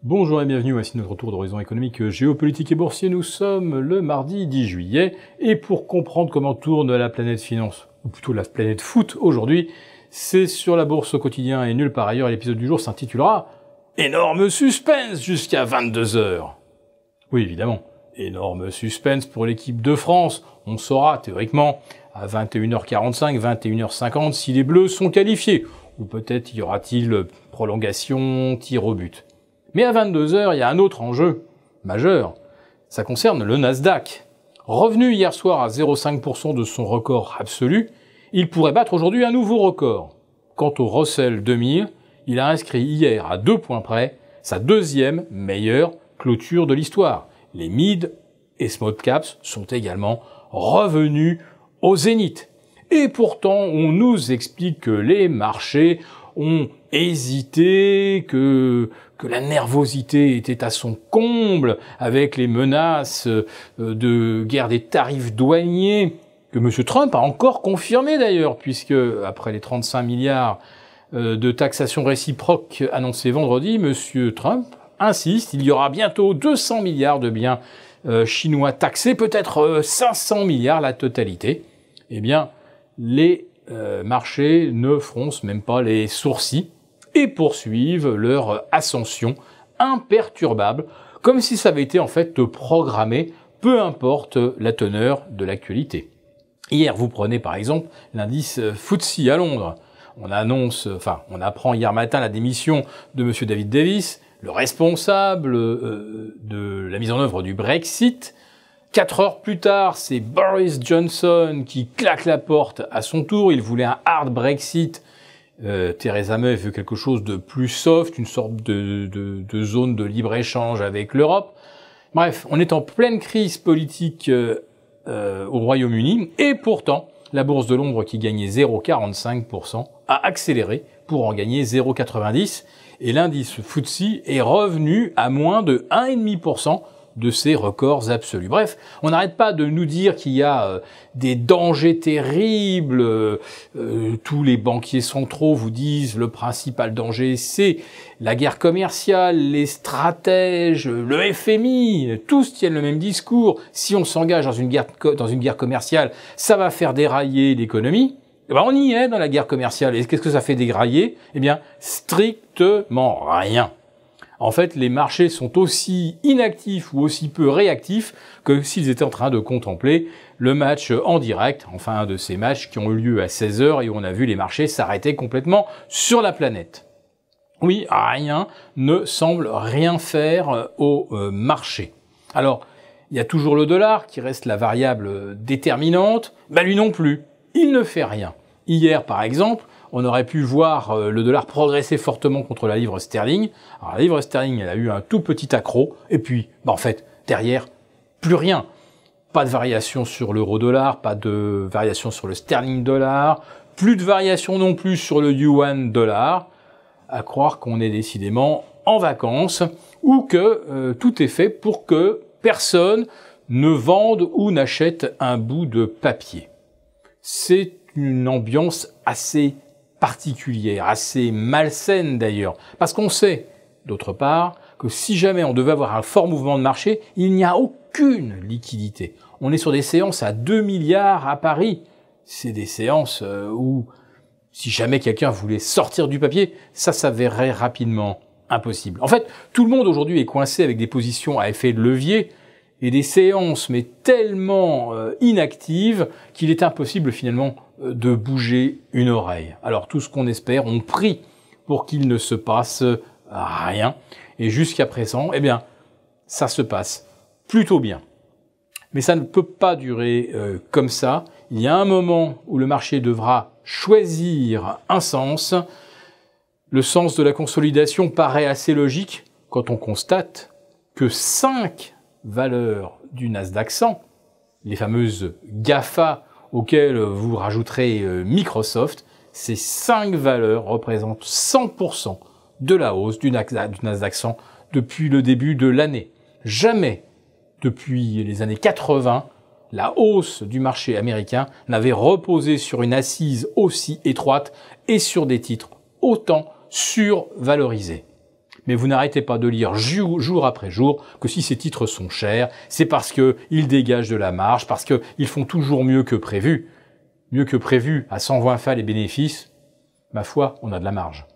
Bonjour et bienvenue, voici notre tour d'horizon économique, géopolitique et boursier. Nous sommes le mardi 10 juillet et pour comprendre comment tourne la planète finance, ou plutôt la planète foot aujourd'hui, c'est sur la bourse au quotidien et nulle part ailleurs. Et l'épisode du jour s'intitulera « Énorme suspense jusqu'à 22h ». Oui, évidemment, énorme suspense pour l'équipe de France. On saura théoriquement à 21h45, 21h50 si les Bleus sont qualifiés. Ou peut-être y aura-t-il prolongation, tir au but. Mais à 22h, il y a un autre enjeu majeur. Ça concerne le Nasdaq. Revenu hier soir à 0,5% de son record absolu, il pourrait battre aujourd'hui un nouveau record. Quant au Russell 2000, il a inscrit hier à 2 points près sa deuxième meilleure clôture de l'histoire. Les mid et small caps sont également revenus au zénith. Et pourtant, on nous explique que les marchés ont hésité, que la nervosité était à son comble avec les menaces de guerre des tarifs douaniers, que M. Trump a encore confirmé d'ailleurs, puisque après les 35 milliards de taxation réciproque annoncés vendredi, M. Trump insiste, il y aura bientôt 200 milliards de biens chinois taxés, peut-être 500 milliards la totalité. Eh bien, les marchés ne froncent même pas les sourcils et poursuivent leur ascension imperturbable, comme si ça avait été en fait programmé, peu importe la teneur de l'actualité. Hier, vous prenez par exemple l'indice FTSE à Londres. On apprend hier matin la démission de M. David Davis, le responsable de la mise en œuvre du Brexit. 4 heures plus tard, c'est Boris Johnson qui claque la porte à son tour. Il voulait un hard Brexit. Theresa May veut quelque chose de plus soft, une sorte de zone de libre-échange avec l'Europe. Bref, on est en pleine crise politique au Royaume-Uni et pourtant, la bourse de Londres qui gagnait 0,45% a accéléré pour en gagner 0,90% et l'indice FTSE est revenu à moins de 1,5% de ses records absolus. Bref, on n'arrête pas de nous dire qu'il y a des dangers terribles. Tous les banquiers centraux vous disent le principal danger, c'est la guerre commerciale, les stratèges, le FMI, tous tiennent le même discours. Si on s'engage dans une guerre commerciale, ça va faire dérailler l'économie. Eh ben, on y est dans la guerre commerciale. Et qu'est-ce que ça fait dérailler? Eh bien, strictement rien. En fait, les marchés sont aussi inactifs ou aussi peu réactifs que s'ils étaient en train de contempler le match en direct, enfin un de ces matchs qui ont eu lieu à 16h et où on a vu les marchés s'arrêter complètement sur la planète. Oui, rien ne semble rien faire au marché. Alors, il y a toujours le dollar qui reste la variable déterminante, bah lui non plus, il ne fait rien. Hier, par exemple, on aurait pu voir le dollar progresser fortement contre la livre sterling. Alors la livre sterling, elle a eu un tout petit accroc, et puis, en fait, derrière, plus rien. Pas de variation sur l'euro-dollar, pas de variation sur le sterling-dollar, plus de variation non plus sur le yuan-dollar, à croire qu'on est décidément en vacances, ou que tout est fait pour que personne ne vende ou n'achète un bout de papier. C'est une ambiance assez particulière, assez malsaine d'ailleurs, parce qu'on sait, d'autre part, que si jamais on devait avoir un fort mouvement de marché, il n'y a aucune liquidité. On est sur des séances à 2 milliards à Paris. C'est des séances où, si jamais quelqu'un voulait sortir du papier, ça s'avérerait rapidement impossible. En fait, tout le monde aujourd'hui est coincé avec des positions à effet de levier et des séances, mais tellement inactives qu'il est impossible finalement de bouger une oreille. Alors tout ce qu'on espère, on prie pour qu'il ne se passe rien. Et jusqu'à présent, eh bien, ça se passe plutôt bien. Mais ça ne peut pas durer comme ça. Il y a un moment où le marché devra choisir un sens. Le sens de la consolidation paraît assez logique quand on constate que 5 valeurs du Nasdaq 100, les fameuses GAFA auxquelles vous rajouterez Microsoft, ces 5 valeurs représentent 100% de la hausse du Nasdaq 100 depuis le début de l'année. Jamais, depuis les années 80, la hausse du marché américain n'avait reposé sur une assise aussi étroite et sur des titres autant survalorisés. Mais vous n'arrêtez pas de lire jour après jour que si ces titres sont chers, c'est parce qu'ils dégagent de la marge, parce qu'ils font toujours mieux que prévu. Mieux que prévu, à 120 fois les bénéfices, ma foi, on a de la marge.